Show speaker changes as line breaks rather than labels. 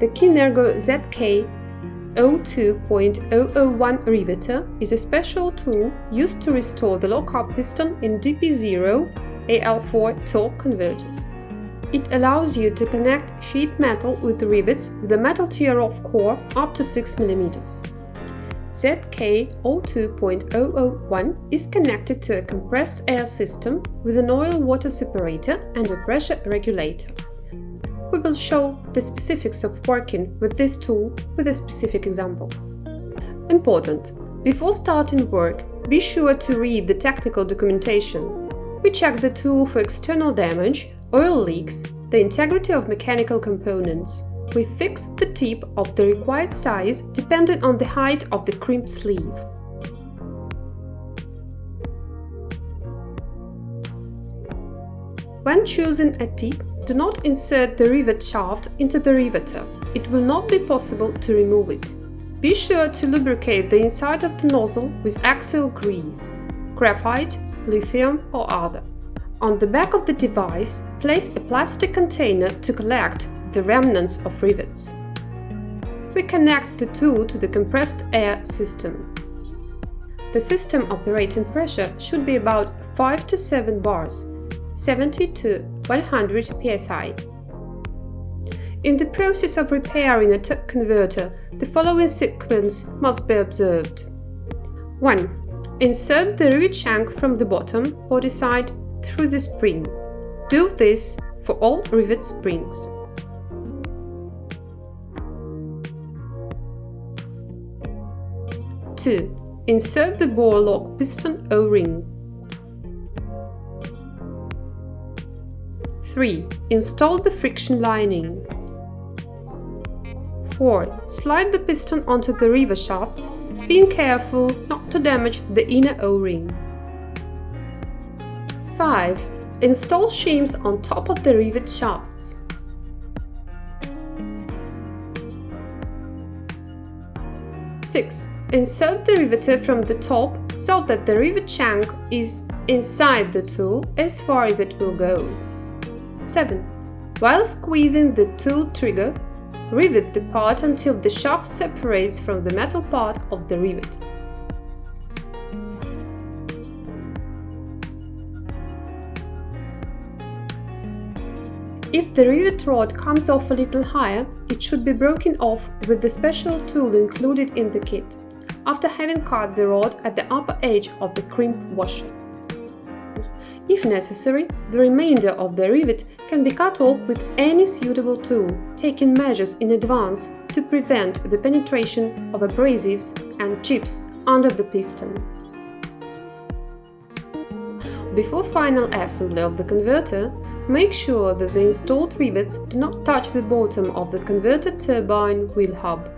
The Kinergo ZK 02.001 Riveter is a special tool used to restore the lockup piston in DP0 AL4 torque converters. It allows you to connect sheet metal with the rivets with a metal tear-off core up to 6 mm. ZK 02.001 is connected to a compressed air system with an oil-water separator and a pressure regulator. We will show the specifics of working with this tool with a specific example. Important: before starting work, be sure to read the technical documentation. We check the tool for external damage, oil leaks, the integrity of mechanical components. We fix the tip of the required size depending on the height of the crimp sleeve. When choosing a tip, do not insert the rivet shaft into the riveter. It will not be possible to remove it. Be sure to lubricate the inside of the nozzle with axial grease, graphite, lithium or other. On the back of the device, place a plastic container to collect the remnants of rivets. We connect the tool to the compressed air system. The system operating pressure should be about 5 to 7 bars, 70 to 100 psi. In the process of repairing a torque converter, the following sequence must be observed. 1. Insert the rivet shank from the bottom body side through the spring. Do this for all rivet springs. 2. Insert the bore lock piston O-ring. 3. Install the friction lining. 4. Slide the piston onto the rivet shafts, being careful not to damage the inner O-ring. 5. Install shims on top of the rivet shafts. 6. Insert the riveter from the top so that the rivet shank is inside the tool as far as it will go. 7. While squeezing the tool trigger, rivet the part until the shaft separates from the metal part of the rivet. If the rivet rod comes off a little higher, it should be broken off with the special tool included in the kit, after having cut the rod at the upper edge of the crimp washer. If necessary, the remainder of the rivet can be cut off with any suitable tool, taking measures in advance to prevent the penetration of abrasives and chips under the piston. Before final assembly of the converter, make sure that the installed rivets do not touch the bottom of the converter turbine wheel hub.